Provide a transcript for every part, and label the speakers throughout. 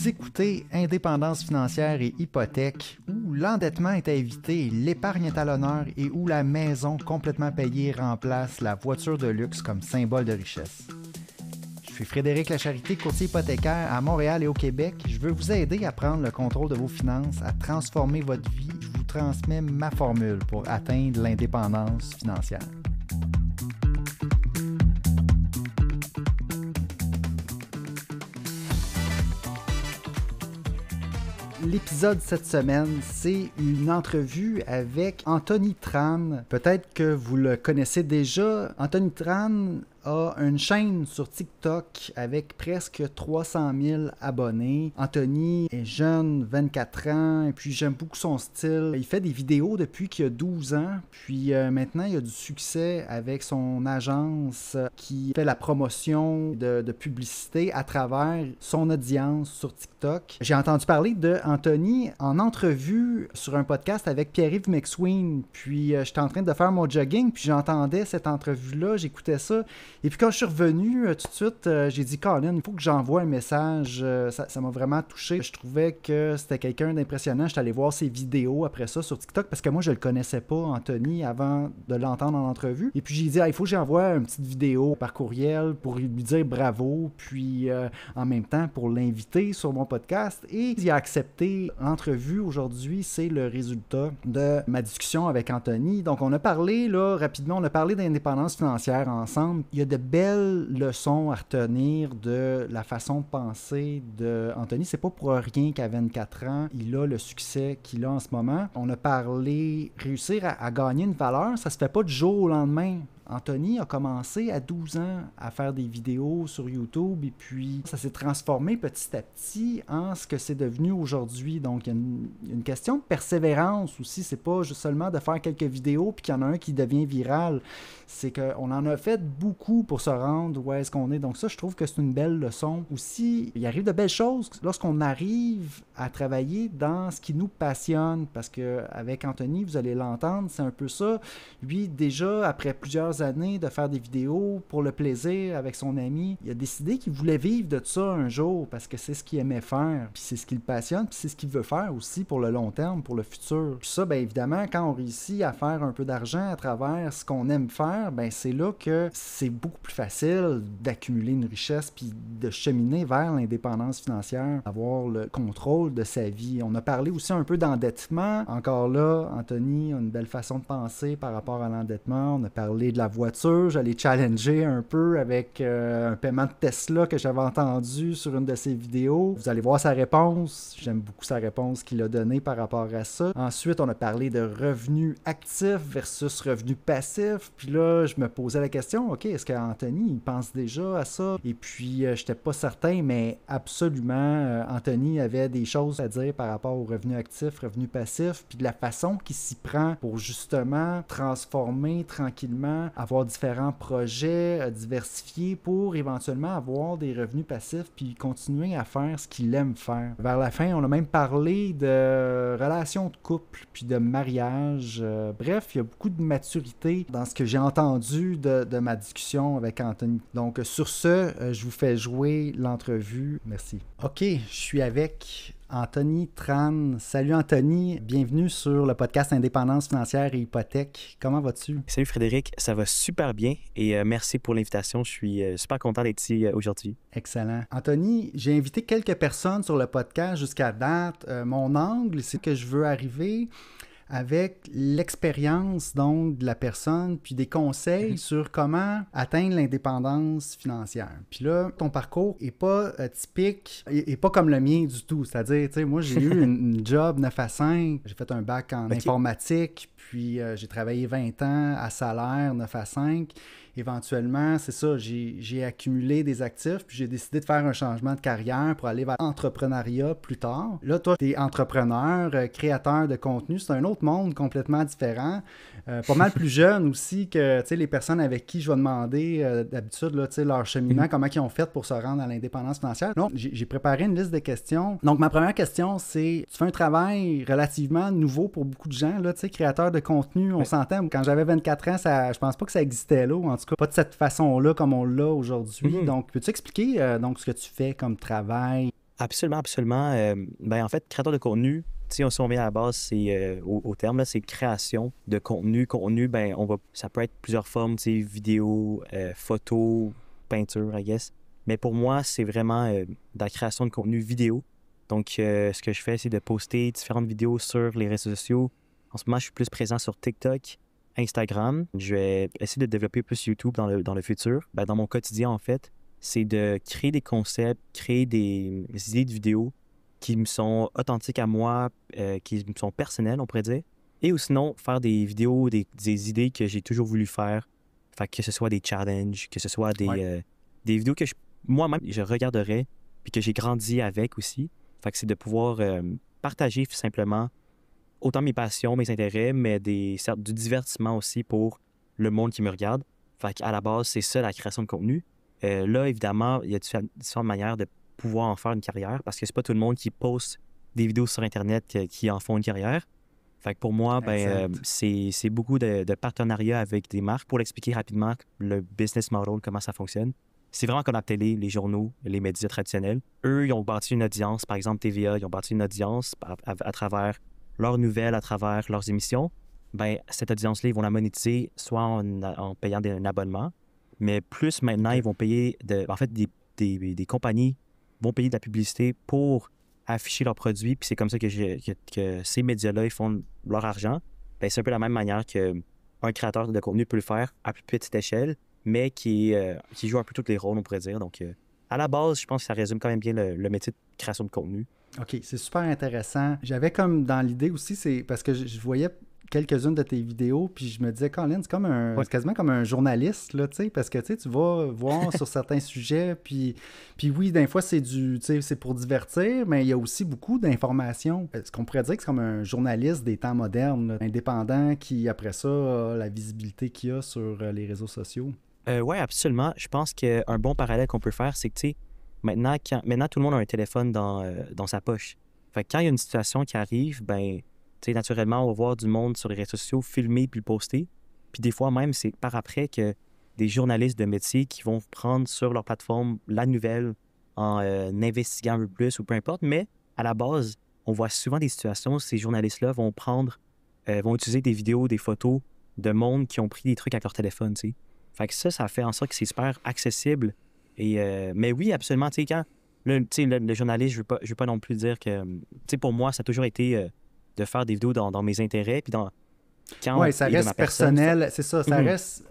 Speaker 1: Vous écoutez Indépendance financière et hypothèque, où l'endettement est à éviter, l'épargne est à l'honneur et où la maison complètement payée remplace la voiture de luxe comme symbole de richesse. Je suis Frédéric Lacharité, courtier hypothécaire à Montréal et au Québec. Je veux vous aider à prendre le contrôle de vos finances, à transformer votre vie. Je vous transmets ma formule pour atteindre l'indépendance financière. L'épisode cette semaine, c'est une entrevue avec Anthony Tran. Peut-être que vous le connaissez déjà. Anthony Tran a une chaîne sur TikTok avec presque 300 000 abonnés. Anthony est jeune, 24 ans, et puis j'aime beaucoup son style. Il fait des vidéos depuis qu'il a 12 ans, puis maintenant il a du succès avec son agence qui fait la promotion de publicité à travers son audience sur TikTok. J'ai entendu parler de Anthony en entrevue sur un podcast avec Pierre-Yves McSween, puis j'étais en train de faire mon jogging, puis j'entendais cette entrevue-là, j'écoutais ça. Et puis quand je suis revenu, tout de suite, j'ai dit « Colin, il faut que j'envoie un message. » Ça m'a vraiment touché. Je trouvais que c'était quelqu'un d'impressionnant. J'étais allé voir ses vidéos après ça sur TikTok parce que moi, je le connaissais pas, Anthony, avant de l'entendre en entrevue. Et puis j'ai dit « il faut que j'envoie une petite vidéo par courriel pour lui dire bravo, puis en même temps pour l'inviter sur mon podcast. » Et il a accepté l'entrevue aujourd'hui. C'est le résultat de ma discussion avec Anthony. Donc on a parlé, là, rapidement, on a parlé d'indépendance financière ensemble. Il y a de belles leçons à retenir de la façon de penser d'Anthony. C'est pas pour rien qu'à 24 ans, il a le succès qu'il a en ce moment. On a parlé réussir à gagner une valeur, ça se fait pas du jour au lendemain. Anthony a commencé à 12 ans à faire des vidéos sur YouTube et puis ça s'est transformé petit à petit en ce que c'est devenu aujourd'hui. Donc, il y a une question de persévérance aussi. C'est pas juste seulement de faire quelques vidéos puis qu'il y en a un qui devient viral. C'est qu'on en a fait beaucoup pour se rendre où est-ce qu'on est. Donc ça, je trouve que c'est une belle leçon. Aussi, il arrive de belles choses lorsqu'on arrive à travailler dans ce qui nous passionne. Parce qu'avec Anthony, vous allez l'entendre, c'est un peu ça. Lui, déjà, après plusieurs années de faire des vidéos pour le plaisir avec son ami, il a décidé qu'il voulait vivre de ça un jour parce que c'est ce qu'il aimait faire, puis c'est ce qui le passionne, puis c'est ce qu'il veut faire aussi pour le long terme, pour le futur. Puis ça, bien évidemment, quand on réussit à faire un peu d'argent à travers ce qu'on aime faire, ben c'est là que c'est beaucoup plus facile d'accumuler une richesse puis de cheminer vers l'indépendance financière, avoir le contrôle de sa vie. On a parlé aussi un peu d'endettement. Encore là, Anthony a une belle façon de penser par rapport à l'endettement. On a parlé de la voiture, j'allais challenger un peu avec un paiement de Tesla que j'avais entendu sur une de ses vidéos. Vous allez voir sa réponse. J'aime beaucoup sa réponse qu'il a donnée par rapport à ça. Ensuite, on a parlé de revenus actifs versus revenus passifs. Puis là, je me posais la question, OK, est-ce qu'Anthony, il pense déjà à ça? Et puis, j'étais pas certain, mais absolument, Anthony avait des choses à dire par rapport aux revenus actifs, revenus passifs, puis de la façon qu'il s'y prend pour justement transformer tranquillement, avoir différents projets diversifiés pour éventuellement avoir des revenus passifs puis continuer à faire ce qu'il aime faire. Vers la fin, on a même parlé de relations de couple puis de mariage. Bref, il y a beaucoup de maturité dans ce que j'ai entendu de ma discussion avec Anthony. Donc, sur ce, je vous fais jouer l'entrevue. Merci. OK, je suis avec Anthony Tran. Salut Anthony, bienvenue sur le podcast Indépendance financière et hypothèque. Comment vas-tu?
Speaker 2: Salut Frédéric, ça va super bien et merci pour l'invitation. Je suis super content d'être ici aujourd'hui.
Speaker 1: Excellent. Anthony, j'ai invité quelques personnes sur le podcast jusqu'à date. Mon angle, c'est que je veux arriver avec l'expérience donc de la personne, puis des conseils sur comment atteindre l'indépendance financière. Puis là, ton parcours est pas typique, est pas comme le mien du tout. C'est-à-dire, tu sais, moi, j'ai eu une job 9 à 5, j'ai fait un bac en informatique, puis j'ai travaillé 20 ans à salaire 9 à 5. Éventuellement, c'est ça, j'ai accumulé des actifs, puis j'ai décidé de faire un changement de carrière pour aller vers l'entrepreneuriat plus tard. Là, toi, tu es entrepreneur, créateur de contenu, c'est un autre monde complètement différent. Pas mal plus jeune aussi que les personnes avec qui je vais demander d'habitude là, leur cheminement, comment ils ont fait pour se rendre à l'indépendance financière. Donc, j'ai préparé une liste de questions. Donc, ma première question, c'est, tu fais un travail relativement nouveau pour beaucoup de gens, là, créateur de contenu, on s'entend. Quand j'avais 24 ans, je pense pas que ça existait là, ou en tout cas pas de cette façon-là comme on l'a aujourd'hui. Donc, peux-tu expliquer donc ce que tu fais comme travail?
Speaker 2: Absolument, absolument. Ben, en fait, créateur de contenu, si on revient à la base, c'est au terme, là, c'est création de contenu. Contenu, ben, ça peut être plusieurs formes, vidéo, photo, peinture, I guess. Mais pour moi, c'est vraiment de la création de contenu vidéo. Donc, ce que je fais, c'est de poster différentes vidéos sur les réseaux sociaux. En ce moment, je suis plus présent sur TikTok, Instagram. Je vais essayer de développer plus YouTube dans le futur. Ben, dans mon quotidien, en fait, c'est de créer des concepts, créer des idées de vidéos qui me sont authentiques à moi, qui me sont personnelles, on pourrait dire. Et ou sinon, faire des vidéos, des idées que j'ai toujours voulu faire. Fait que ce soit des challenges, que ce soit des vidéos que moi-même, je regarderais, puis que j'ai grandi avec aussi. Fait que c'est de pouvoir partager simplement autant mes passions, mes intérêts, mais du divertissement aussi pour le monde qui me regarde. Fait qu'à la base, c'est ça la création de contenu. Là, évidemment, il y a différentes manières de pouvoir en faire une carrière parce que c'est pas tout le monde qui poste des vidéos sur Internet qui en font une carrière. Fait que pour moi, c'est beaucoup de partenariats avec des marques. Pour l'expliquer rapidement, le business model, comment ça fonctionne, c'est vraiment comme la télé, les journaux, les médias traditionnels. Eux, ils ont bâti une audience, par exemple TVA, ils ont bâti une audience à travers leurs nouvelles, à travers leurs émissions. Ben, cette audience-là, ils vont la monétiser soit en payant un abonnement, mais plus maintenant, ils vont payer, en fait, des compagnies vont payer de la publicité pour afficher leurs produits, puis c'est comme ça que ces médias-là, ils font leur argent. Ben, c'est un peu la même manière qu'un créateur de contenu peut le faire à plus petite échelle, mais qui joue un peu tous les rôles, on pourrait dire. Donc, à la base, je pense que ça résume quand même bien le métier de création de contenu.
Speaker 1: OK, c'est super intéressant. J'avais comme dans l'idée aussi, c'est parce que je voyais quelques-unes de tes vidéos, puis je me disais, Colin, c'est quasiment comme un journaliste, là, tu sais, parce que tu vas voir sur certains sujets, puis oui, des fois, c'est pour divertir, mais il y a aussi beaucoup d'informations. Est-ce qu'on pourrait dire que c'est comme un journaliste des temps modernes, là, indépendant, qui, après ça, a la visibilité qu'il a sur les réseaux sociaux?
Speaker 2: Oui, absolument. Je pense qu'un bon parallèle qu'on peut faire, c'est que, tu sais, maintenant, tout le monde a un téléphone dans sa poche. Fait que quand il y a une situation qui arrive, ben, tu sais, naturellement, on va voir du monde sur les réseaux sociaux filmer puis le poster. Puis des fois même, c'est par après que des journalistes de métier qui vont prendre sur leur plateforme la nouvelle en investiguant un peu plus ou peu importe. Mais à la base, on voit souvent des situations où ces journalistes-là vont utiliser des vidéos, des photos de monde qui ont pris des trucs avec leur téléphone, tu sais. Fait que ça fait en sorte que c'est super accessible. Mais oui, absolument, tu sais, quand le journaliste, je veux pas non plus dire que... Tu sais, pour moi, ça a toujours été de faire des vidéos dans mes intérêts, puis
Speaker 1: oui, ça reste personnel, c'est ça, ça reste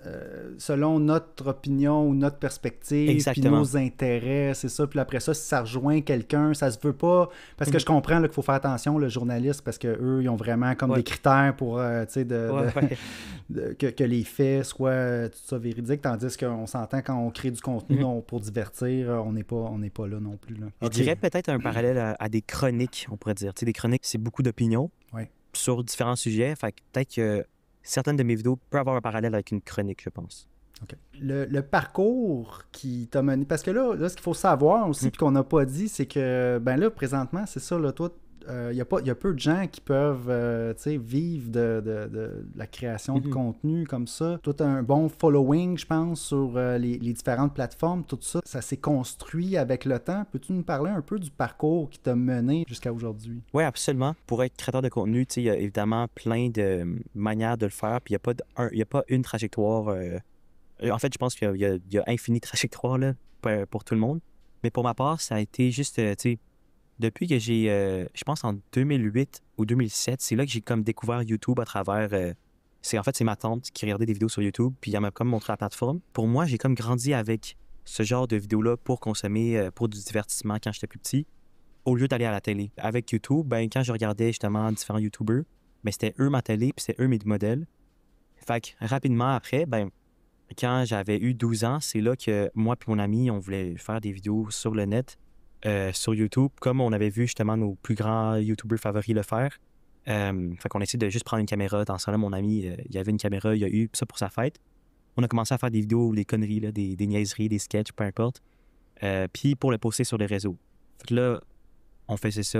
Speaker 1: selon notre opinion ou notre perspective, puis nos intérêts, c'est ça. Puis après ça, si ça rejoint quelqu'un, ça se veut pas, parce que je comprends là, qu'il faut faire attention, le journaliste, parce qu'eux, ils ont vraiment comme des critères pour, tu sais, que les faits soient tout ça véridiques, tandis qu'on s'entend quand on crée du contenu pour divertir, on n'est pas là non plus. Là.
Speaker 2: Je dirais peut-être un parallèle à des chroniques, on pourrait dire. Tu sais, des chroniques, c'est beaucoup d'opinions.
Speaker 1: Oui.
Speaker 2: Sur différents sujets. Fait que peut-être que certaines de mes vidéos peuvent avoir un parallèle avec une chronique, je pense.
Speaker 1: OK. Le parcours qui t'a mené... Parce que là ce qu'il faut savoir aussi, puis qu'on n'a pas dit, c'est que, ben là, présentement, c'est ça, là, toi, il y a peu de gens qui peuvent vivre de la création de contenu comme ça. Toi, tu as un bon following, je pense, sur les différentes plateformes. Tout ça, ça s'est construit avec le temps. Peux-tu nous parler un peu du parcours qui t'a mené jusqu'à aujourd'hui?
Speaker 2: Oui, absolument. Pour être créateur de contenu, il y a évidemment plein de manières de le faire. Puis il n'y a pas une trajectoire. En fait, je pense qu'il y a infini de trajectoires là, pour tout le monde. Mais pour ma part, ça a été juste, depuis que j'ai, je pense en 2008 ou 2007, c'est là que j'ai comme découvert YouTube à travers... c'est ma tante qui regardait des vidéos sur YouTube, puis elle m'a comme montré la plateforme. Pour moi, j'ai comme grandi avec ce genre de vidéos-là pour consommer, pour du divertissement quand j'étais plus petit, au lieu d'aller à la télé. Avec YouTube, ben, quand je regardais justement différents YouTubers, ben, c'était eux ma télé, puis c'était eux mes modèles. Fait que rapidement après, ben, quand j'avais eu 12 ans, c'est là que moi et mon ami, on voulait faire des vidéos sur le net, sur YouTube, comme on avait vu justement nos plus grands YouTubers favoris le faire. Fait qu'on a essayé de juste prendre une caméra. Dans ce temps-là, mon ami, il avait une caméra, il a eu ça pour sa fête. On a commencé à faire des vidéos, des conneries, là, des niaiseries, des sketchs, peu importe. Puis pour le poster sur les réseaux. Fait que là, on faisait ça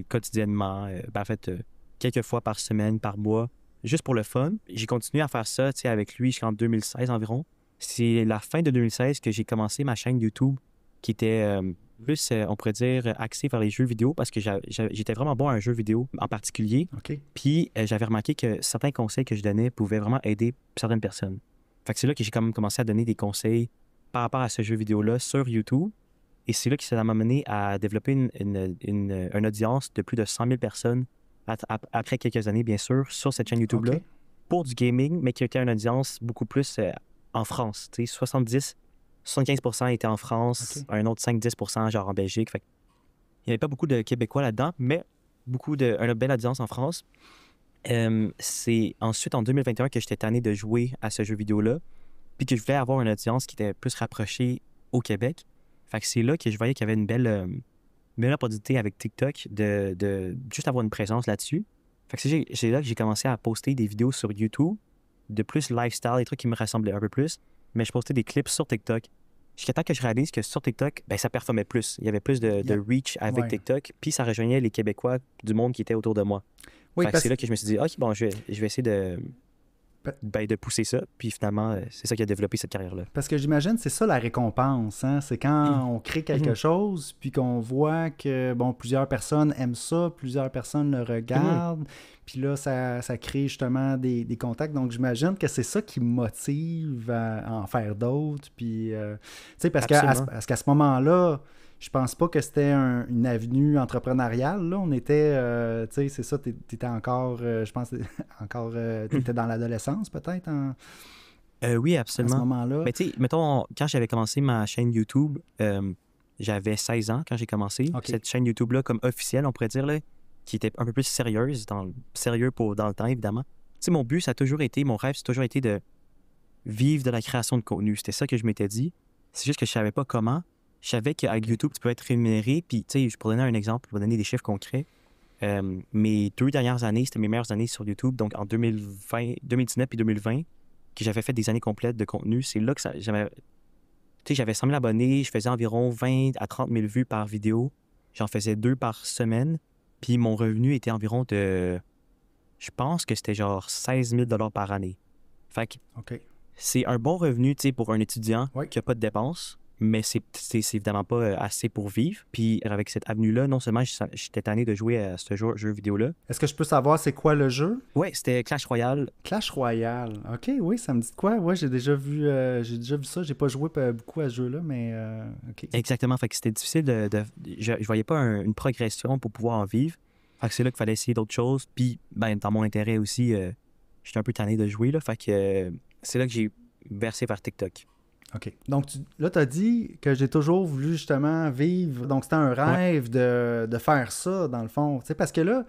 Speaker 2: quotidiennement, en fait, quelques fois par semaine, par mois, juste pour le fun. J'ai continué à faire ça avec lui jusqu'en 2016 environ. C'est la fin de 2016 que j'ai commencé ma chaîne YouTube qui était plus, on pourrait dire, axé vers les jeux vidéo parce que j'étais vraiment bon à un jeu vidéo en particulier.
Speaker 1: OK.
Speaker 2: Puis j'avais remarqué que certains conseils que je donnais pouvaient vraiment aider certaines personnes. Fait que c'est là que j'ai quand même commencé à donner des conseils par rapport à ce jeu vidéo-là sur YouTube. Et c'est là que ça m'a mené à développer une audience de plus de 100 000 personnes après quelques années, bien sûr, sur cette chaîne YouTube-là,
Speaker 1: OK.
Speaker 2: pour du gaming, mais qui était une audience beaucoup plus en France. Tu sais, 75% était en France,
Speaker 1: OK.
Speaker 2: un autre 5-10% genre en Belgique. Fait que il n'y avait pas beaucoup de Québécois là-dedans, mais une belle audience en France. C'est ensuite en 2021 que j'étais tanné de jouer à ce jeu vidéo-là, puis que je voulais avoir une audience qui était plus rapprochée au Québec. Fait que c'est là que je voyais qu'il y avait une belle opportunité avec TikTok de juste avoir une présence là-dessus. Fait que c'est là que j'ai commencé à poster des vidéos sur YouTube, de plus lifestyle, des trucs qui me rassemblaient un peu plus, mais je postais des clips sur TikTok. Jusqu'à temps que je réalise que sur TikTok, ben, ça performait plus. Il y avait plus de reach avec
Speaker 1: Ouais.
Speaker 2: TikTok, puis ça rejoignait les Québécois du monde qui était autour de moi.
Speaker 1: Oui,
Speaker 2: Fait que c'est là que je me suis dit, OK, bon, je vais essayer de pousser ça. Puis finalement, c'est ça qui a développé cette carrière-là.
Speaker 1: parce que j'imagine c'est ça la récompense, hein? C'est quand on crée quelque chose, puis qu'on voit que bon, plusieurs personnes aiment ça, plusieurs personnes le regardent, puis là, ça crée justement des contacts. Donc j'imagine que c'est ça qui me motive à en faire d'autres. Puis, tu sais, parce qu'à ce moment-là, je pense pas que c'était une avenue entrepreneuriale. Là. On était, tu sais, c'est ça, t'étais encore, je pense, encore, t'étais dans l'adolescence peut-être
Speaker 2: Oui,
Speaker 1: à ce
Speaker 2: absolument.
Speaker 1: moment-là.
Speaker 2: Mais tu sais, mettons, quand j'avais commencé ma chaîne YouTube, j'avais 16 ans quand j'ai commencé.
Speaker 1: OK.
Speaker 2: Cette chaîne YouTube-là, comme officielle, on pourrait dire, là, qui était un peu plus sérieuse, sérieux dans le temps, évidemment. Tu sais, mon rêve, ça a toujours été de vivre de la création de contenu. C'était ça que je m'étais dit. C'est juste que je savais pas comment. Je savais qu'avec YouTube, tu peux être rémunéré. Puis, tu sais, pour donner un exemple, pour donner des chiffres concrets, mes 2 dernières années, c'était mes meilleures années sur YouTube. Donc, en 2019 et 2020, que j'avais fait des années complètes de contenu, c'est là que j'avais 100 000 abonnés, je faisais environ 20 à 30 000 vues par vidéo. J'en faisais 2 par semaine. Puis, mon revenu était environ je pense que c'était genre 16 000 par année. Fait que
Speaker 1: OK.
Speaker 2: c'est un bon revenu, tu sais, pour un étudiant
Speaker 1: Oui.
Speaker 2: qui n'a pas de dépenses, mais c'est évidemment pas assez pour vivre. Puis avec cette avenue-là, non seulement j'étais tanné de jouer à ce jeu vidéo-là.
Speaker 1: Est-ce que je peux savoir c'est quoi le jeu?
Speaker 2: Ouais, c'était Clash Royale.
Speaker 1: Clash Royale. OK, oui, ça me dit de quoi? Ouais, j'ai déjà vu ça. J'ai pas joué beaucoup à ce jeu-là, mais OK.
Speaker 2: Exactement, fait que c'était difficile je voyais pas une progression pour pouvoir en vivre. Fait que c'est là qu'il fallait essayer d'autres choses. Puis, ben, dans mon intérêt aussi, j'étais un peu tanné de jouer, là. Fait que c'est là que j'ai versé vers TikTok.
Speaker 1: OK. Donc, là, tu as dit que j'ai toujours voulu justement vivre. Donc, c'était un rêve de faire ça, dans le fond. Tu sais, parce que là,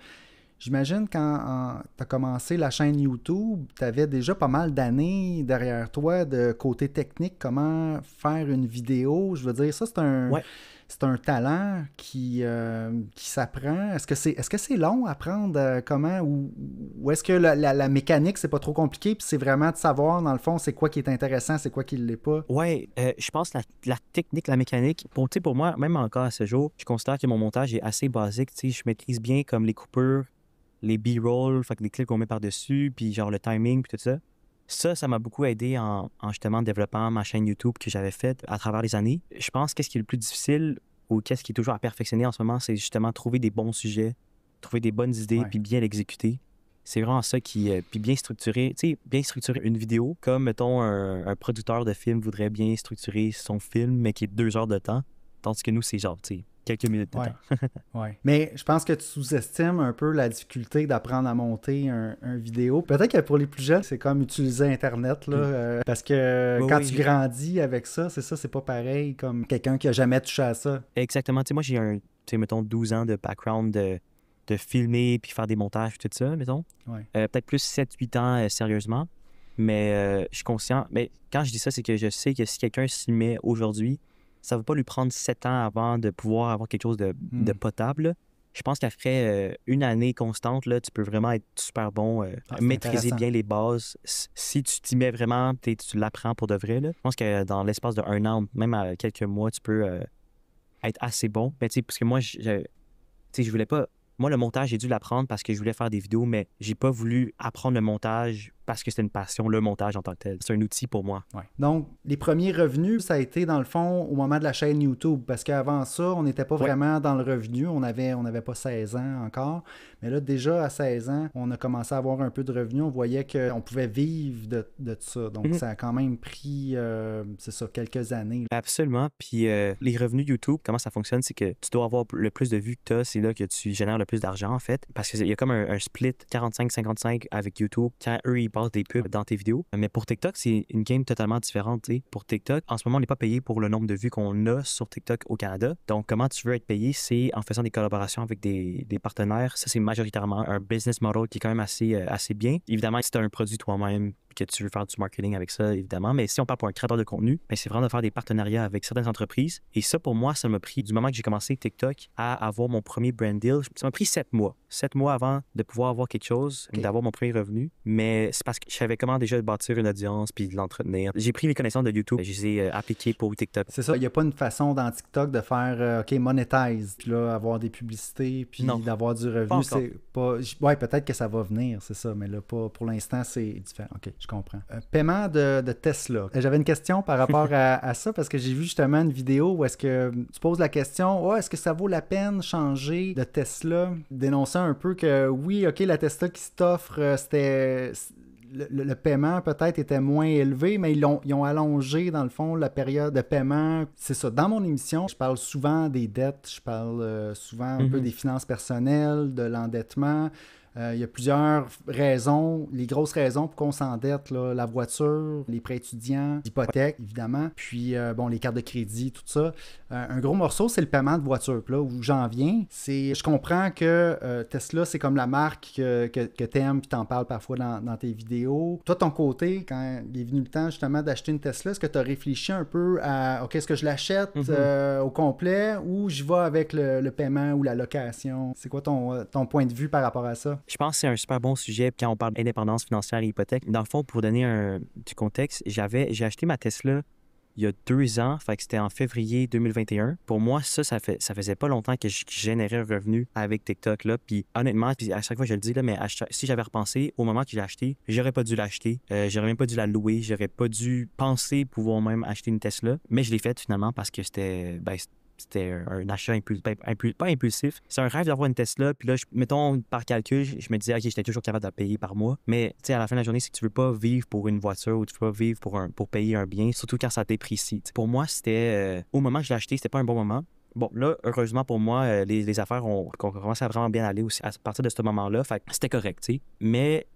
Speaker 1: j'imagine quand tu as commencé la chaîne YouTube, tu avais déjà pas mal d'années derrière toi de côté technique, comment faire une vidéo. Je veux dire, ça, c'est un talent qui s'apprend. Est-ce que c'est long à apprendre comment ou est-ce que la mécanique, c'est pas trop compliqué puis c'est vraiment de savoir, dans le fond, c'est quoi qui est intéressant, c'est quoi qui ne l'est pas?
Speaker 2: Ouais, je pense que la technique, la mécanique, pour moi, même encore à ce jour, je considère que mon montage est assez basique. Tu sais, je maîtrise bien comme les coupures, les B-roll, fait que les clips qu'on met par-dessus, puis genre le timing, puis tout ça. Ça m'a beaucoup aidé en justement développant ma chaîne YouTube que j'avais faite à travers les années. Je pense qu'est-ce qui est le plus difficile ou qu'est-ce qui est toujours à perfectionner en ce moment, c'est justement trouver des bons sujets, trouver des bonnes idées,
Speaker 1: Ouais.
Speaker 2: puis bien l'exécuter. C'est vraiment ça qui... puis bien structurer, tu sais, bien structurer une vidéo, comme, mettons, un producteur de film voudrait bien structurer son film, mais qui est 2 heures de temps, tandis que nous, c'est genre, tu sais, quelques minutes de
Speaker 1: Ouais.
Speaker 2: temps.
Speaker 1: Ouais. Mais je pense que tu sous-estimes un peu la difficulté d'apprendre à monter un vidéo. Peut-être que pour les plus jeunes, c'est comme utiliser Internet, là, parce que quand tu grandis avec ça, c'est pas pareil comme quelqu'un qui a jamais touché à ça.
Speaker 2: Exactement. Tu sais, moi, j'ai tu sais, mettons, 12 ans de background de filmer puis faire des montages, tout ça, mettons.
Speaker 1: Ouais.
Speaker 2: Peut-être plus 7-8 ans, sérieusement. Mais je suis conscient. Mais quand je dis ça, c'est que je sais que si quelqu'un s'y met aujourd'hui, ça ne va pas lui prendre 7 ans avant de pouvoir avoir quelque chose de potable. Je pense qu'après une année constante, là, tu peux vraiment être super bon, maîtriser bien les bases. Si tu t'y mets vraiment, tu l'apprends pour de vrai. Là. Je pense que dans l'espace d'1 an, même à quelques mois, tu peux être assez bon. Mais tu sais, parce que moi, je voulais pas... Moi, le montage, j'ai dû l'apprendre parce que je voulais faire des vidéos, mais j'ai pas voulu apprendre le montage parce que c'était une passion, le montage en tant que tel. C'est un outil pour moi.
Speaker 1: Ouais. Donc, les premiers revenus, ça a été dans le fond au moment de la chaîne YouTube, parce qu'avant ça, on n'était pas vraiment dans le revenu, on n'avait pas 16 ans encore, mais là, déjà à 16 ans, on a commencé à avoir un peu de revenus, on voyait qu'on pouvait vivre de ça, donc ça a quand même pris, c'est ça, quelques années.
Speaker 2: Absolument, puis les revenus YouTube, comment ça fonctionne, c'est que tu dois avoir le plus de vues que tu as, c'est là que tu génères le plus d'argent, en fait, parce qu'il y a comme un split 45-55 avec YouTube, quand eux, ils passent des pubs dans tes vidéos. Mais pour TikTok, c'est une game totalement différente, tu sais. Pour TikTok, en ce moment, on n'est pas payé pour le nombre de vues qu'on a sur TikTok au Canada. Donc, comment tu veux être payé, c'est en faisant des collaborations avec des partenaires. Ça, c'est majoritairement un business model qui est quand même assez bien. Évidemment, si tu as un produit toi-même, que tu veux faire du marketing avec ça, évidemment. Mais si on parle pour un créateur de contenu, ben c'est vraiment de faire des partenariats avec certaines entreprises. Et ça, pour moi, ça m'a pris, du moment que j'ai commencé TikTok, à avoir mon premier brand deal, ça m'a pris 7 mois. 7 mois avant de pouvoir avoir quelque chose, d'avoir mon premier revenu. Mais c'est parce que je savais comment déjà bâtir une audience puis de l'entretenir. J'ai pris les connaissances de YouTube, je les ai appliquées pour TikTok.
Speaker 1: C'est ça, il n'y a pas une façon dans TikTok de faire, OK, monetize, puis là, avoir des publicités, puis d'avoir du revenu. C'est pas... Ouais, peut-être que ça va venir, c'est ça, mais là, pas pour l'instant, c'est différent. OK, je comprends. Paiement de Tesla. J'avais une question par rapport à ça, parce que j'ai vu justement une vidéo où est-ce que tu poses la question, est-ce que ça vaut la peine changer de Tesla? Dénonçant un peu que oui, OK, la Tesla qui t'offre, c'était... Le paiement peut-être était moins élevé, mais ils ont allongé, dans le fond, la période de paiement. C'est ça. Dans mon émission, je parle souvent des dettes, je parle souvent un peu des finances personnelles, de l'endettement. Il y a plusieurs raisons, les grosses raisons pour qu'on s'endette, là, la voiture, les prêts étudiants, l'hypothèque, évidemment, puis les cartes de crédit, tout ça. Un gros morceau, c'est le paiement de voiture. Puis là où j'en viens, je comprends que Tesla, c'est comme la marque que t'aimes, puis t'en parles parfois dans tes vidéos. Toi, de ton côté, quand il est venu le temps justement d'acheter une Tesla, est-ce que tu as réfléchi un peu à, OK, est-ce que je l'achète au complet ou j'y vais avec le paiement ou la location? C'est quoi ton point de vue par rapport à ça?
Speaker 2: Je pense que c'est un super bon sujet quand on parle d'indépendance financière et hypothèque. Dans le fond, pour donner du contexte, j'ai acheté ma Tesla il y a 2 ans, fait que c'était en février 2021. Pour moi, ça faisait pas longtemps que je générais un revenu avec TikTok, là. Puis honnêtement, puis à chaque fois je le dis, là, mais si j'avais repensé au moment que je l'ai acheté, j'aurais pas dû l'acheter. J'aurais même pas dû la louer. J'aurais pas dû penser pouvoir même acheter une Tesla. Mais je l'ai faite finalement parce que c'était un achat pas impulsif. C'est un rêve d'avoir une Tesla. Puis là, mettons, par calcul, je me disais, OK, j'étais toujours capable de la payer par mois. Mais, tu sais, à la fin de la journée, si tu veux pas vivre pour une voiture ou tu veux pas vivre pour payer un bien, surtout quand ça déprécie. Pour moi, c'était... au moment que je l'ai acheté, c'était pas un bon moment. Bon, là, heureusement pour moi, les affaires ont commencé à vraiment bien aller aussi à partir de ce moment-là. Fait que c'était correct, tu sais. Mais,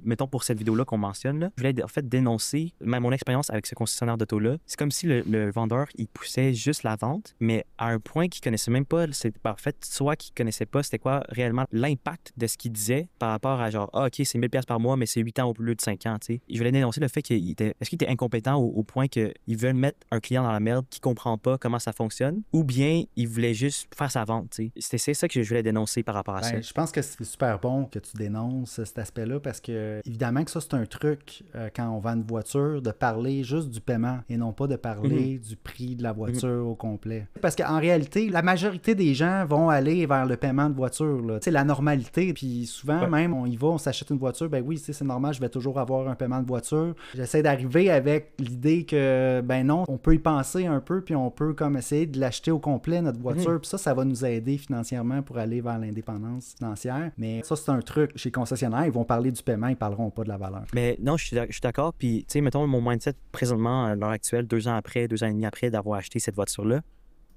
Speaker 2: mettons, pour cette vidéo-là qu'on mentionne, là, je voulais en fait dénoncer mon expérience avec ce concessionnaire d'auto-là. C'est comme si le vendeur, il poussait juste la vente, mais à un point qu'il connaissait même pas, en fait, soit qu'il connaissait pas c'était quoi réellement l'impact de ce qu'il disait par rapport à genre, OK, c'est 1000$ par mois, mais c'est 8 ans au lieu de 5 ans, tu sais. Je voulais dénoncer le fait est-ce qu'il était incompétent au point qu'ils veulent mettre un client dans la merde qui comprend pas comment ça fonctionne, ou bien il voulait juste faire sa vente, tu sais. C'est ça que je voulais dénoncer par rapport à ça.
Speaker 1: Je pense que c'est super bon que tu dénonces cet aspect-là parce que, évidemment, que ça, c'est un truc quand on vend une voiture, de parler juste du paiement et non pas de parler du prix de la voiture au complet. Parce qu'en réalité, la majorité des gens vont aller vers le paiement de voiture, là. Tu sais, la normalité. Puis souvent, même, on y va, on s'achète une voiture, ben oui, c'est normal, je vais toujours avoir un paiement de voiture. J'essaie d'arriver avec l'idée que, ben non, on peut y penser un peu, puis on peut comme essayer de l'acheter au complet, notre voiture, puis ça va nous aider financièrement pour aller vers l'indépendance financière. Mais ça, c'est un truc chez concessionnaires, ils vont parler du paiement, ils parleront pas de la valeur.
Speaker 2: Mais non, je suis d'accord. Puis, tu sais, mettons, mon mindset présentement, à l'heure actuelle, 2 ans et demi après d'avoir acheté cette voiture-là,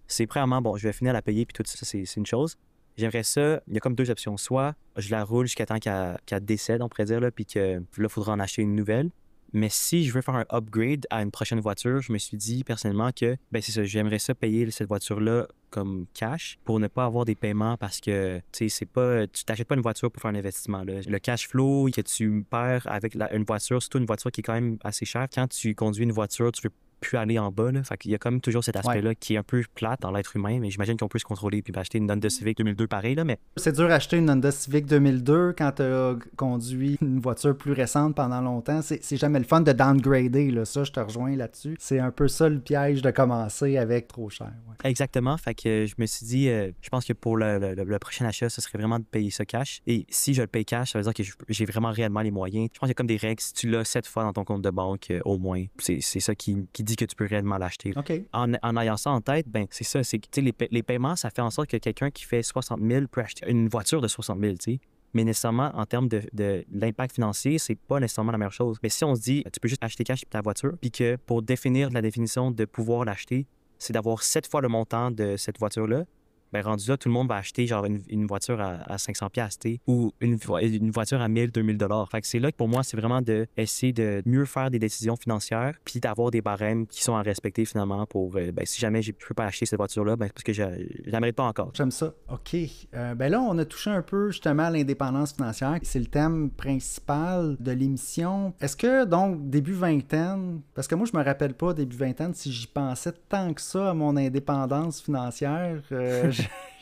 Speaker 2: c'est premièrement, bon, je vais finir à la payer, puis tout ça, c'est une chose. J'aimerais ça, il y a comme 2 options. Soit je la roule jusqu'à temps qu'elle décède, on pourrait dire, là, puis que là, il faudra en acheter une nouvelle. Mais si je veux faire un upgrade à une prochaine voiture, je me suis dit personnellement que, ben c'est ça, j'aimerais ça payer cette voiture-là comme cash pour ne pas avoir des paiements parce que, tu sais, tu t'achètes pas une voiture pour faire un investissement, là. Le cash flow que tu perds avec une voiture, surtout une voiture qui est quand même assez chère, quand tu conduis une voiture, tu veux plus aller en bas. Là. Fait qu'il y a comme toujours cet aspect-là qui est un peu plate dans l'être humain, mais j'imagine qu'on peut se contrôler puis acheter une Honda Civic 2002 pareil. Là, mais...
Speaker 1: C'est dur d'acheter une Honda Civic 2002 quand tu as conduit une voiture plus récente pendant longtemps. C'est jamais le fun de downgrader. Là. Ça, je te rejoins là-dessus. C'est un peu ça le piège de commencer avec trop cher. Ouais.
Speaker 2: Exactement. Fait que je me suis dit, je pense que pour le prochain achat, ce serait vraiment de payer ça cash. Et si je le paye cash, ça veut dire que j'ai vraiment réellement les moyens. Je pense qu'il y a comme des règles. Si tu l'as 7 fois dans ton compte de banque, au moins, c'est ça qui dit que tu peux réellement l'acheter.
Speaker 1: Okay.
Speaker 2: En ayant ça en tête, ben c'est ça. C'est que les paiements, ça fait en sorte que quelqu'un qui fait 60 000 peut acheter une voiture de 60 000, tu sais. Mais nécessairement, en termes de l'impact financier, c'est pas nécessairement la meilleure chose. Mais si on se dit, tu peux juste acheter cash ta voiture, puis que pour définir la définition de pouvoir l'acheter, c'est d'avoir 7 fois le montant de cette voiture-là, ben rendu là, tout le monde va acheter genre une voiture à 500$, ou une voiture à 1000, 2000 $. Fait que c'est là que pour moi, c'est vraiment d'essayer de mieux faire des décisions financières, puis d'avoir des barèmes qui sont à respecter finalement pour, ben si jamais je peux pas acheter cette voiture-là, ben c'est parce que je la mérite pas encore.
Speaker 1: J'aime ça. OK. Ben là, on a touché un peu justement à l'indépendance financière. C'est le thème principal de l'émission. Est-ce que donc, début vingtaine, parce que moi, je me rappelle pas début vingtaine si j'y pensais tant que ça à mon indépendance financière.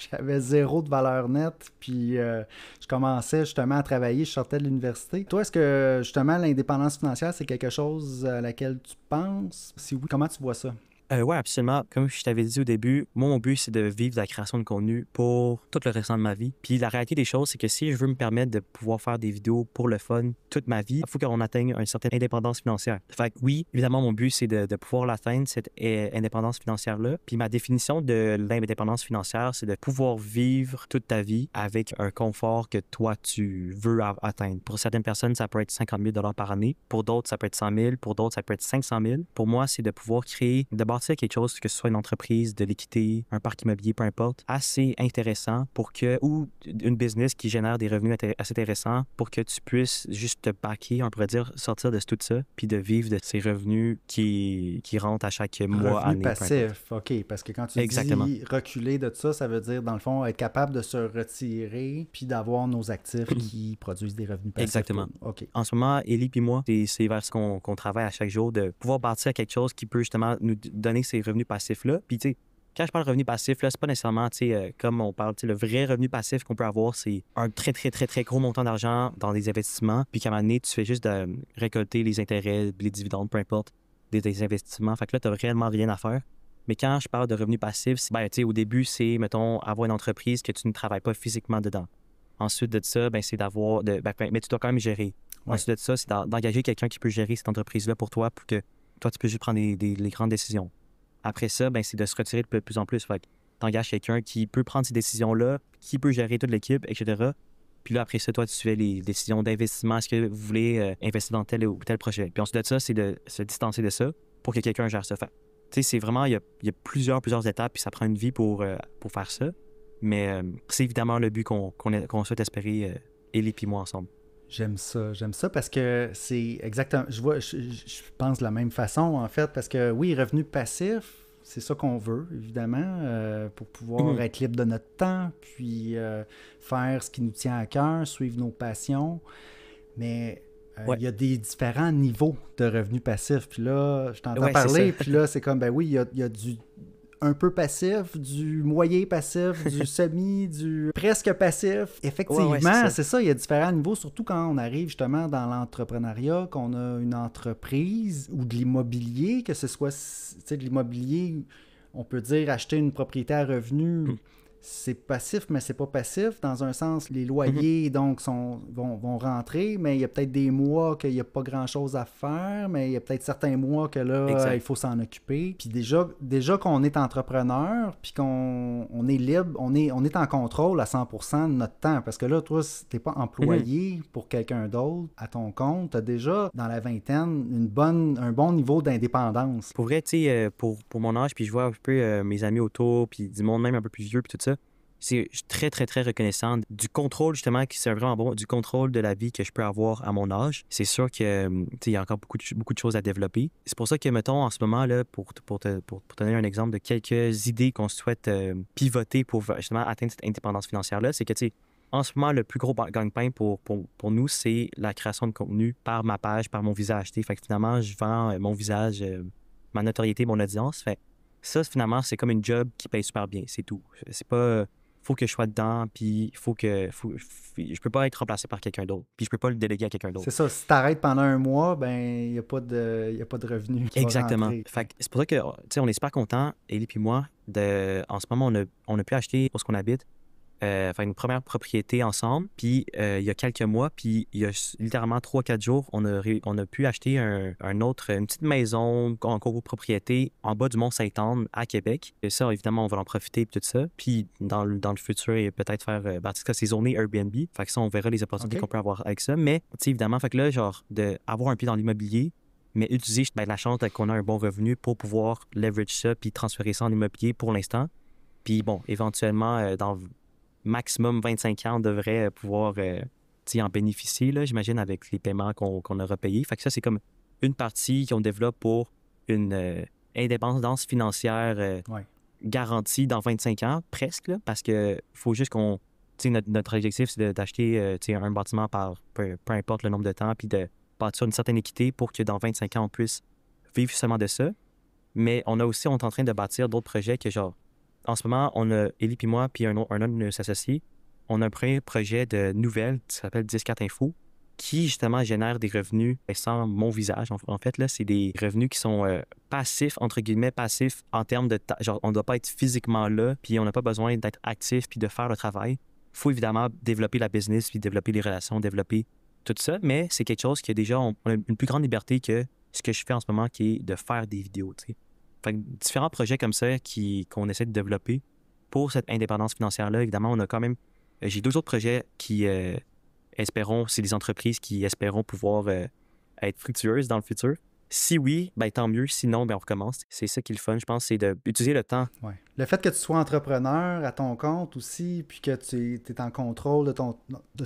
Speaker 1: J'avais 0 de valeur nette, puis je commençais justement à travailler, je sortais de l'université. Toi, est-ce que justement l'indépendance financière, c'est quelque chose à laquelle tu penses? Si oui, comment tu vois ça?
Speaker 2: Oui, absolument. Comme je t'avais dit au début, moi, mon but, c'est de vivre de la création de contenu pour tout le restant de ma vie. Puis la réalité des choses, c'est que si je veux me permettre de pouvoir faire des vidéos pour le fun toute ma vie, il faut qu'on atteigne une certaine indépendance financière. Fait que oui, évidemment, mon but, c'est de pouvoir l'atteindre, cette indépendance financière-là. Puis ma définition de l'indépendance financière, c'est de pouvoir vivre toute ta vie avec un confort que toi, tu veux atteindre. Pour certaines personnes, ça peut être 50 000 $ par année. Pour d'autres, ça peut être 100 000. Pour d'autres, ça peut être 500 000. Pour moi, c'est de pouvoir créer, de bâtir quelque chose, que ce soit une entreprise, de l'équité, un parc immobilier, peu importe, assez intéressant pour que, ou une business qui génère des revenus assez intéressants pour que tu puisses juste te backer, on pourrait dire, sortir de tout ça, puis de vivre de ces revenus qui rentrent à chaque mois, année.
Speaker 1: Passif, OK, parce que quand tu dis reculer de ça, ça veut dire, dans le fond, être capable de se retirer, puis d'avoir nos actifs qui produisent des revenus passifs.
Speaker 2: Exactement.
Speaker 1: OK.
Speaker 2: En ce moment, Élie puis moi, c'est vers ce qu'on travaille à chaque jour, de pouvoir bâtir quelque chose qui peut justement nous donner ces revenus passifs-là. Puis, tu sais, quand je parle de revenu passif, là, c'est pas nécessairement, tu sais, comme on parle, tu sais, le vrai revenu passif qu'on peut avoir, c'est un très, très, très, très gros montant d'argent dans des investissements, puis qu'à un moment donné, tu fais juste de récolter les intérêts, les dividendes, peu importe, des investissements. Fait que là, t'as réellement rien à faire. Mais quand je parle de revenu passif, ben, tu sais, au début, c'est, mettons, avoir une entreprise que tu ne travailles pas physiquement dedans. Ensuite de ça, ben, c'est d'avoir, mais tu dois quand même gérer. Ouais. Ensuite de ça, c'est d'engager quelqu'un qui peut gérer cette entreprise-là pour toi que toi, tu peux juste prendre les grandes décisions. Après ça, ben, c'est de se retirer de plus en plus. Fait que t'engages quelqu'un qui peut prendre ces décisions-là, qui peut gérer toute l'équipe, etc. Puis là, après ça, toi, tu fais les décisions d'investissement. Est-ce que vous voulez investir dans tel ou tel projet? Puis ensuite de ça, c'est de se distancer de ça pour que quelqu'un gère ça. Fait, tu sais, c'est vraiment, il y a plusieurs étapes, puis ça prend une vie pour faire ça. Mais c'est évidemment le but qu'on souhaite espérer, Élie et moi, ensemble.
Speaker 1: J'aime ça parce que c'est exactement, je pense de la même façon en fait, parce que oui, revenu passif, c'est ça qu'on veut évidemment, pour pouvoir être libre de notre temps, puis faire ce qui nous tient à cœur, suivre nos passions, mais il y a des différents niveaux de revenus passifs, puis là, je t'entends parler, puis là, c'est comme, ben oui, il y a du un peu passif, du moyen passif, du semi, du presque passif. Effectivement, c'est ça, il y a différents niveaux, surtout quand on arrive justement dans l'entrepreneuriat, qu'on a une entreprise ou de l'immobilier, que ce soit de l'immobilier, on peut dire acheter une propriété à revenu. C'est passif, mais c'est pas passif. Dans un sens, les loyers donc vont rentrer, mais il y a peut-être des mois qu'il n'y a pas grand-chose à faire, mais il y a peut-être certains mois que là, il faut s'en occuper. Puis déjà qu'on est entrepreneur, puis qu'on est libre, on est en contrôle à 100% de notre temps. Parce que là, toi, si t'es pas employé pour quelqu'un d'autre à ton compte, t'as déjà, dans la vingtaine, un bon niveau d'indépendance.
Speaker 2: Pour vrai, tu sais, pour mon âge, puis je vois un peu mes amis autour, puis du monde même un peu plus vieux, puis tout ça, je suis très, très, très reconnaissant du contrôle, justement, qui c'est vraiment bon, du contrôle de la vie que je peux avoir à mon âge. C'est sûr que, il y a encore beaucoup de choses à développer. C'est pour ça que, mettons, en ce moment, là, pour te donner un exemple de quelques idées qu'on souhaite pivoter pour, justement, atteindre cette indépendance financière-là, c'est que, tu sais, en ce moment, le plus gros gagne-pain pour nous, c'est la création de contenu par ma page, par mon visage. Fait que finalement, je vends mon visage ma notoriété, mon audience. Fait ça, finalement, c'est comme une job qui paye super bien, c'est tout. C'est pas... faut que je sois dedans, puis je peux pas être remplacé par quelqu'un d'autre, puis je peux pas le déléguer à quelqu'un d'autre.
Speaker 1: C'est ça, si t'arrêtes pendant un mois, ben il n'y a pas de revenu qui
Speaker 2: Exactement.
Speaker 1: va rentrer.
Speaker 2: Fait que c'est pour ça que, tu sais, on est super contents, Ellie puis moi, en ce moment, on a pu acheter pour ce qu'on habite, faire une première propriété ensemble, puis il y a quelques mois, puis il y a littéralement 3-4 jours, on a pu acheter une petite maison en copropriété en bas du Mont-Saint-Anne à Québec. Et ça, évidemment, on va en profiter et tout ça. Puis dans le futur, et peut-être faire, en tout cas, c'est zoné Airbnb. Fait que ça, on verra les opportunités qu'on peut avoir avec ça. Mais, tu sais, évidemment, fait que là, genre, d'avoir un pied dans l'immobilier, mais utiliser la chance qu'on a un bon revenu pour pouvoir leverage ça puis transférer ça en immobilier pour l'instant. Puis bon, éventuellement, dans maximum 25 ans, on devrait pouvoir en bénéficier, là, j'imagine, avec les paiements qu'on aura payés. Fait que ça, c'est comme une partie qu'on développe pour une indépendance financière garantie dans 25 ans, presque, là, parce que faut juste qu'on... Notre objectif, c'est d'acheter un bâtiment par peu importe le nombre de temps, puis de bâtir une certaine équité pour que dans 25 ans, on puisse vivre seulement de ça. Mais on est en train de bâtir d'autres projets que genre... En ce moment, on a Ellie puis moi, puis un autre de nos associés, on a un premier projet de nouvelles qui s'appelle 10-4 Info, qui justement génère des revenus sans mon visage. En fait, là, c'est des revenus qui sont passifs, entre guillemets, passifs en termes de... Genre, on ne doit pas être physiquement là, puis on n'a pas besoin d'être actif puis de faire le travail. Il faut évidemment développer la business, puis développer les relations, développer tout ça, mais c'est quelque chose qui a déjà... On a une plus grande liberté que ce que je fais en ce moment, qui est de faire des vidéos, tu sais. Fait que différents projets comme ça qu'on essaie de développer pour cette indépendance financière-là. Évidemment, on a quand même... j'ai 2 autres projets qui espérons... C'est des entreprises qui espéront pouvoir être fructueuses dans le futur. Si oui, ben tant mieux. Sinon, ben on recommence. C'est ça qui est le fun, je pense, c'est d'utiliser le temps.
Speaker 1: Ouais. Le fait que tu sois entrepreneur à ton compte aussi, puis que tu es en contrôle de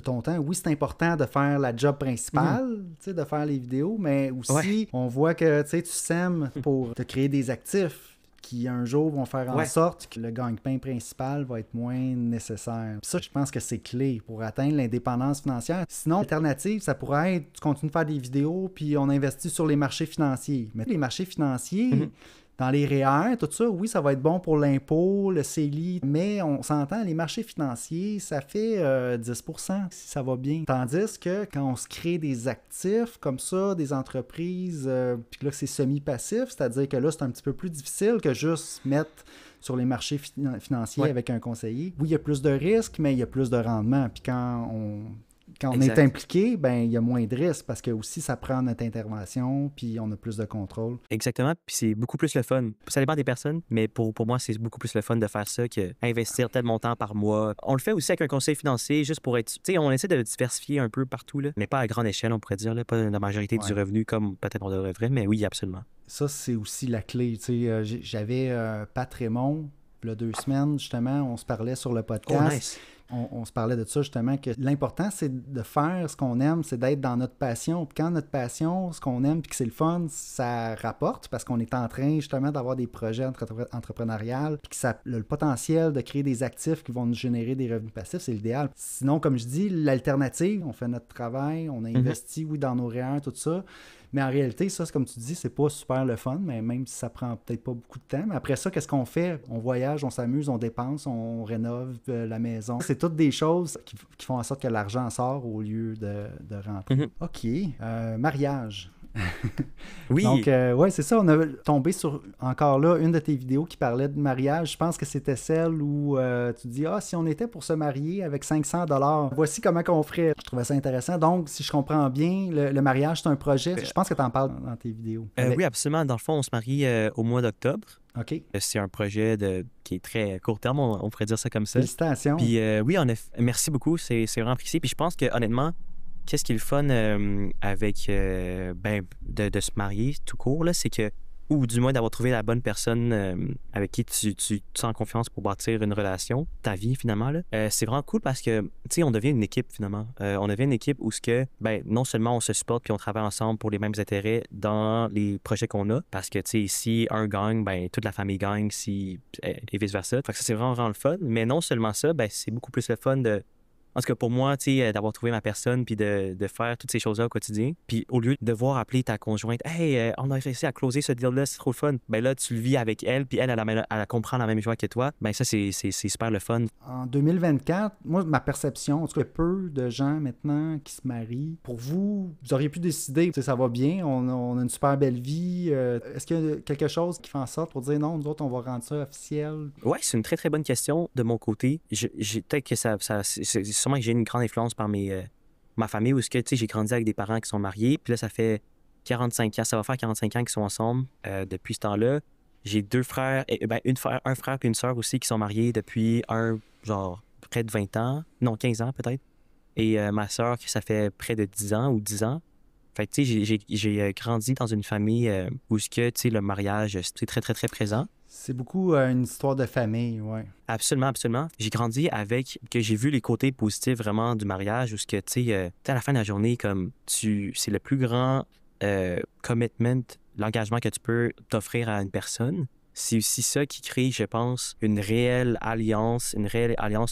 Speaker 1: ton temps, oui, c'est important de faire la job principale, de faire les vidéos, mais aussi, on voit que tu sèmes pour te créer des actifs qui un jour vont faire en sorte que le gagne-pain principal va être moins nécessaire. Puis ça, je pense que c'est clé pour atteindre l'indépendance financière. Sinon, l'alternative, ça pourrait être, tu continues de faire des vidéos, puis on investit sur les marchés financiers. Mais les marchés financiers... Dans les REER, tout ça, oui, ça va être bon pour l'impôt, le CELI, mais on s'entend, les marchés financiers, ça fait 10% si ça va bien. Tandis que quand on se crée des actifs comme ça, des entreprises, puis là, c'est semi-passif, c'est-à-dire que là, c'est un petit peu plus difficile que juste mettre sur les marchés financiers avec un conseiller. Oui, il y a plus de risques, mais il y a plus de rendement. Puis quand on est impliqué, ben il y a moins de risques parce que aussi ça prend notre intervention puis on a plus de contrôle.
Speaker 2: Exactement, puis c'est beaucoup plus le fun. Ça dépend des personnes, mais pour moi, c'est beaucoup plus le fun de faire ça qu'investir tel montant par mois. On le fait aussi avec un conseil financier juste pour être... Tu sais, on essaie de diversifier un peu partout, là, mais pas à grande échelle, on pourrait dire, là, pas la majorité du revenu comme peut-être on devrait, mais oui, absolument.
Speaker 1: Ça, c'est aussi la clé. Tu sais, j'avais Pat Raymond, il y a 2 semaines, justement, on se parlait sur le podcast.
Speaker 2: Oh, nice.
Speaker 1: On se parlait de ça justement, que l'important, c'est de faire ce qu'on aime, c'est d'être dans notre passion. Puis quand notre passion, ce qu'on aime, puis que c'est le fun, ça rapporte parce qu'on est en train justement d'avoir des projets entrepreneuriales, puis que ça a le potentiel de créer des actifs qui vont nous générer des revenus passifs, c'est l'idéal. Sinon, comme je dis, l'alternative, on fait notre travail, on a investi, oui, dans nos REER, tout ça. Mais en réalité, ça, comme tu dis, c'est pas super le fun, mais même si ça prend peut-être pas beaucoup de temps. Mais après ça, qu'est-ce qu'on fait? On voyage, on s'amuse, on dépense, on rénove la maison. C'est toutes des choses qui font en sorte que l'argent sort au lieu de rentrer. OK. Mariage.
Speaker 2: Oui.
Speaker 1: Donc, ouais, c'est ça. On a tombé sur, encore là, une de tes vidéos qui parlait de mariage. Je pense que c'était celle où tu dis, si on était pour se marier avec 500$, voici comment qu'on ferait. Je trouvais ça intéressant. Donc, si je comprends bien, le mariage, c'est un projet. Je pense que tu en parles dans tes vidéos.
Speaker 2: Oui, absolument. Dans le fond, on se marie au mois d'octobre.
Speaker 1: OK.
Speaker 2: C'est un projet qui est très court terme, on pourrait dire ça comme ça.
Speaker 1: Félicitations.
Speaker 2: Puis oui, merci beaucoup. C'est vraiment apprécié. Puis je pense que honnêtement, qu'est-ce qui est le fun avec de se marier tout court, là, c'est que, ou du moins d'avoir trouvé la bonne personne avec qui tu te sens confiance pour bâtir une relation, ta vie finalement, là. C'est vraiment cool parce que, tu sais, on devient une équipe finalement. On devient une équipe où non seulement on se supporte puis on travaille ensemble pour les mêmes intérêts dans les projets qu'on a, parce que, tu sais, si un gagne, toute la famille gagne, et vice-versa. Fait que ça, c'est vraiment le fun. Mais non seulement ça, c'est beaucoup plus le fun de En tout cas, pour moi, tu sais, d'avoir trouvé ma personne puis de faire toutes ces choses-là au quotidien. Puis au lieu de devoir appeler ta conjointe, hey, on a réussi à closer ce deal-là, c'est trop le fun. Ben là, tu le vis avec elle, puis elle comprend la même joie que toi. Ben ça, c'est super le fun.
Speaker 1: En 2024, moi, ma perception, en tout cas, il y a peu de gens maintenant qui se marient. Pour vous, vous auriez pu décider, tu sais, ça va bien, on a une super belle vie. Est-ce qu'il y a quelque chose qui fait en sorte pour dire non, nous autres, on va rendre ça officiel?
Speaker 2: Ouais, c'est une très, très bonne question de mon côté. Peut-être que c'est sûrement que j'ai une grande influence par ma famille, où tu sais, j'ai grandi avec des parents qui sont mariés, puis là, ça fait 45 ans, ça va faire 45 ans qu'ils sont ensemble depuis ce temps-là. J'ai deux frères, un frère et une sœur aussi qui sont mariés depuis genre, près de 20 ans, non, 15 ans peut-être. Et ma sœur, ça fait près de 10 ans ou 10 ans. Fait que, tu sais, j'ai grandi dans une famille où tu sais, le mariage, c'est très, très, très présent.
Speaker 1: C'est beaucoup une histoire de famille, ouais.
Speaker 2: Absolument, absolument. J'ai grandi que j'ai vu les côtés positifs vraiment du mariage, où ce que, tu sais, à la fin de la journée, comme c'est le plus grand commitment, l'engagement que tu peux t'offrir à une personne. C'est aussi ça qui crée, je pense, une réelle alliance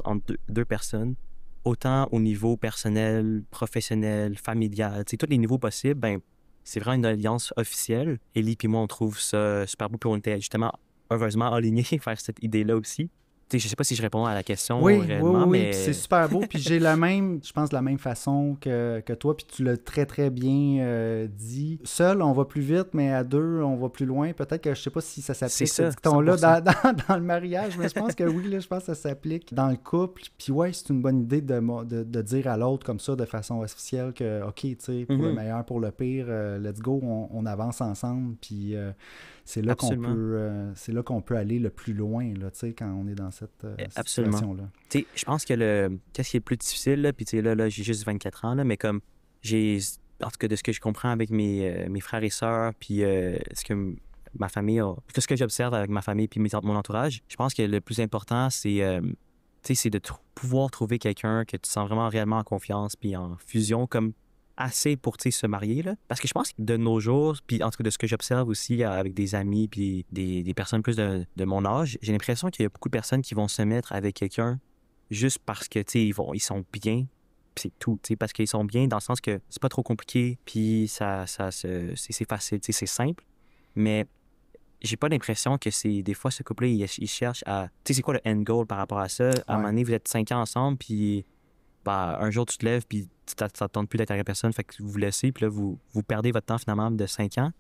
Speaker 2: entre deux personnes, autant au niveau personnel, professionnel, familial, tu sais, tous les niveaux possibles. Ben, c'est vraiment une alliance officielle. Ellie et moi, on trouve ça super beau, puis on était justement heureusement alignés vers cette idée-là aussi. Tu sais, je sais pas si je réponds à la question réellement,
Speaker 1: oui,
Speaker 2: mais...
Speaker 1: puis c'est super beau. Puis j'ai je pense, la même façon que toi, puis tu l'as très, très bien dit. Seul, on va plus vite, mais à deux, on va plus loin. Peut-être que je sais pas si ça s'applique, ce dicton-là, dans le mariage, mais je pense que oui, là, je pense que ça s'applique dans le couple. Puis ouais, c'est une bonne idée de dire à l'autre comme ça, de façon officielle, que OK, tu sais, pour le meilleur, pour le pire, let's go, on avance ensemble, puis... c'est là qu'on peut aller le plus loin, là, quand on est dans cette situation-là.
Speaker 2: Tu sais, je pense que qu'est-ce qui est le plus difficile, là, puis tu sais, là, j'ai juste 24 ans, là, mais comme en tout cas, de ce que je comprends avec mes frères et sœurs, puis ce que ma famille ce que j'observe avec ma famille puis mon entourage, je pense que le plus important, c'est de pouvoir trouver quelqu'un que tu sens vraiment réellement en confiance puis en fusion, comme assez pour se marier, là. Parce que je pense que de nos jours, puis en tout cas de ce que j'observe aussi avec des amis puis des personnes plus de mon âge, j'ai l'impression qu'il y a beaucoup de personnes qui vont se mettre avec quelqu'un juste parce que ils sont bien, puis c'est tout, parce qu'ils sont bien dans le sens que c'est pas trop compliqué, puis c'est facile, c'est simple. Mais j'ai pas l'impression que des fois ce couple-là, il cherche à... Tu sais, c'est quoi le end goal par rapport à ça? À un moment donné, vous êtes 5 ans ensemble, puis bah, un jour, tu te lèves, puis ça ne tente plus d'être avec la personne, fait que vous vous laissez, puis là, vous perdez votre temps, finalement, de 5 ans.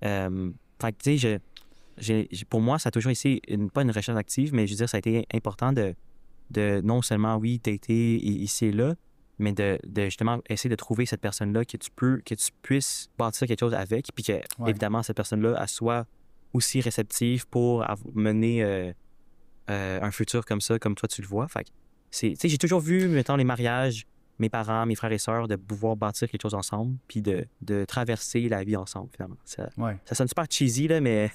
Speaker 2: Fait que, tu sais, pour moi, ça a toujours été, pas une recherche active, mais je veux dire, ça a été important de non seulement, oui, dater ici et là, mais de justement essayer de trouver cette personne-là que tu puisses bâtir quelque chose avec, puis que, évidemment, cette personne-là, elle soit aussi réceptive pour mener un futur comme ça, comme toi, tu le vois. Fait que, j'ai toujours vu, mettons, les mariages, mes parents, mes frères et sœurs, de pouvoir bâtir quelque chose ensemble, puis de traverser la vie ensemble, finalement. Ça sonne super cheesy, là, mais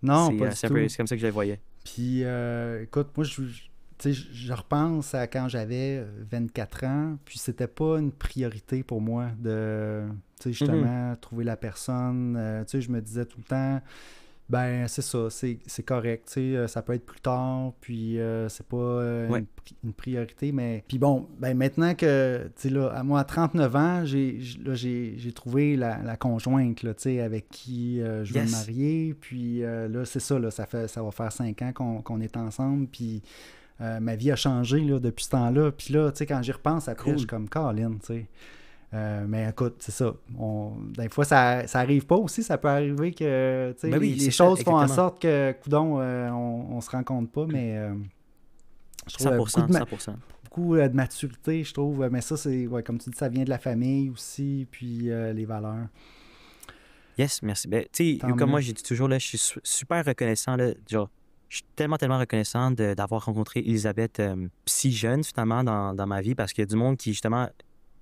Speaker 1: non,
Speaker 2: c'est comme ça que je le voyais.
Speaker 1: Puis, écoute, moi, je repense à quand j'avais 24 ans, puis c'était pas une priorité pour moi de, justement, trouver la personne. Je me disais tout le temps... Ben, c'est ça, c'est correct, ça peut être plus tard, puis c'est pas une priorité, mais... Puis bon, ben maintenant que, là, moi, à 39 ans, j'ai trouvé la conjointe, là, avec qui je veux me marier, puis là, c'est ça, là, ça va faire 5 ans qu'on est ensemble, puis ma vie a changé, là, depuis ce temps-là, puis là, quand j'y repense après, je suis comme Colin, tu sais. Mais écoute, c'est ça. Des fois, ça arrive pas aussi. Ça peut arriver que les choses font en sorte que, coudonc, on se rend compte pas, mais je trouve 100%. Beaucoup de maturité, je trouve. Mais ça, c'est comme tu dis, ça vient de la famille aussi, puis les valeurs.
Speaker 2: Yes, merci. Ben, tu sais, comme moi, j'ai dit toujours, là, je suis super reconnaissant, là, genre, je suis tellement reconnaissant d'avoir rencontré Elisabeth si jeune, finalement, dans ma vie, parce qu'il y a du monde qui, justement,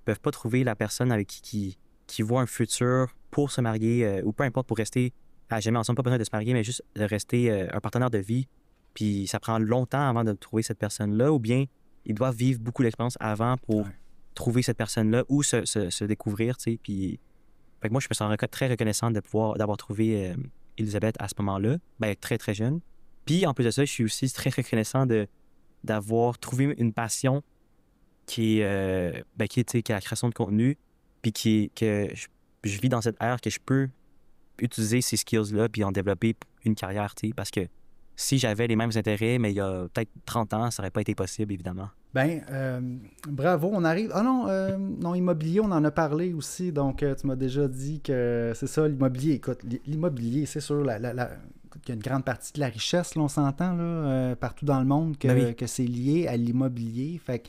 Speaker 2: peuvent pas trouver la personne avec qui voit un futur pour se marier ou peu importe, pour rester à jamais ensemble, pas besoin de se marier, mais juste de rester un partenaire de vie. Puis ça prend longtemps avant de trouver cette personne-là, ou bien ils doivent vivre beaucoup d'expériences avant pour trouver cette personne-là ou se découvrir, tu sais. Puis fait que moi, je me sens très reconnaissant d'avoir trouvé Elisabeth à ce moment-là, ben très, très jeune. Puis en plus de ça, je suis aussi très reconnaissant d'avoir trouvé une passion qui est la création de contenu, puis que je vis dans cette ère que je peux utiliser ces skills-là puis en développer une carrière, tu sais, parce que si j'avais les mêmes intérêts, mais il y a peut-être 30 ans, ça n'aurait pas été possible, évidemment.
Speaker 1: Ben, bravo, on arrive. Ah non, non, immobilier, on en a parlé aussi. Donc, tu m'as déjà dit que c'est ça, l'immobilier. Écoute, l'immobilier, c'est sûr, qu'il y a une grande partie de la richesse, là, on s'entend, là, partout dans le monde, que c'est lié à l'immobilier. Fait que,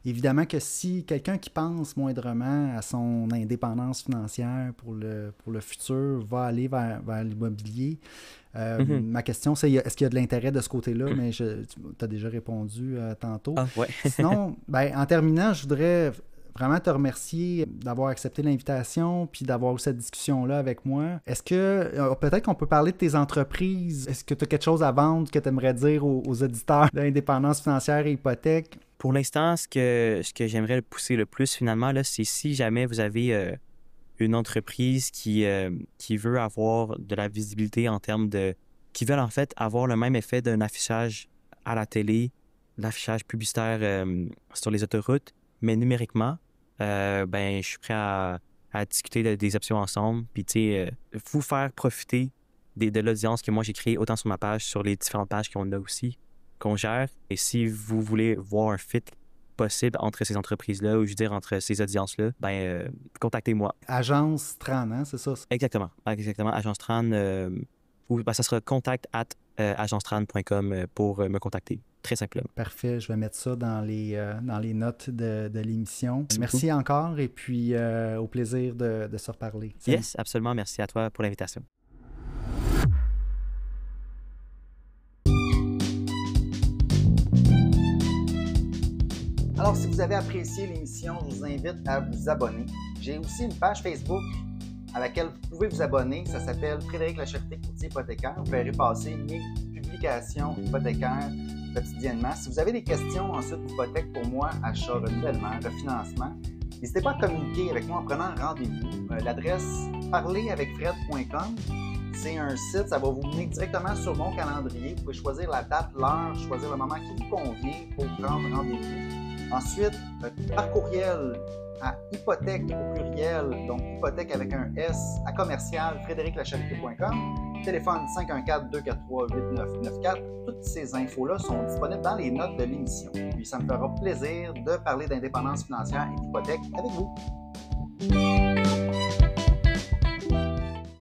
Speaker 1: évidemment que si quelqu'un qui pense moindrement à son indépendance financière pour le futur va aller vers l'immobilier, ma question, c'est est-ce qu'il y a de l'intérêt de ce côté-là? Mais tu as déjà répondu tantôt.
Speaker 2: Ah, ouais.
Speaker 1: Sinon, ben, en terminant, je voudrais vraiment te remercier d'avoir accepté l'invitation puis d'avoir eu cette discussion-là avec moi. Est-ce que, peut-être qu'on peut parler de tes entreprises? Est-ce que tu as quelque chose à vendre que tu aimerais dire aux auditeurs d'indépendance financière et hypothèque?
Speaker 2: Pour l'instant, ce que j'aimerais pousser le plus, finalement, là, c'est si jamais vous avez une entreprise qui veut avoir de la visibilité en termes de... qui veulent en fait avoir le même effet d'un affichage à la télé, l'affichage publicitaire sur les autoroutes, mais numériquement, ben je suis prêt à discuter des options ensemble, puis tu sais, vous faire profiter de l'audience que moi j'ai créée autant sur ma page, sur les différentes pages qu'on a aussi, qu'on gère. Et si vous voulez voir un fit possible entre ces entreprises-là, ou je veux dire entre ces audiences-là, ben contactez-moi.
Speaker 1: Agence Tran, hein, c'est ça?
Speaker 2: Exactement, Agence Tran, ou ben, ça sera contact@agencetran.com pour me contacter, très simplement.
Speaker 1: Parfait, je vais mettre ça dans les notes de l'émission. Merci
Speaker 2: beaucoup.
Speaker 1: encore et puis au plaisir de se reparler. Salut.
Speaker 2: Yes, absolument, merci à toi pour l'invitation.
Speaker 1: Alors, si vous avez apprécié l'émission, je vous invite à vous abonner. J'ai aussi une page Facebook à laquelle vous pouvez vous abonner. Ça s'appelle Frédéric Lacherté, courtier hypothécaire. Vous verrez passer mes publications hypothécaires quotidiennement. Si vous avez des questions ensuite d'hypothèque pour moi, achat, renouvellement, refinancement, n'hésitez pas à communiquer avec moi en prenant un rendez-vous. L'adresse parleravecfred.com. C'est un site, ça va vous mener directement sur mon calendrier. Vous pouvez choisir la date, l'heure, choisir le moment qui vous convient pour prendre rendez-vous. Ensuite, par courriel à hypothèque au pluriel, donc hypothèque avec un S, à commercial frédériclacherté.com, téléphone 514-243-8994. Toutes ces infos-là sont disponibles dans les notes de l'émission. Puis ça me fera plaisir de parler d'indépendance financière et d'hypothèque avec vous.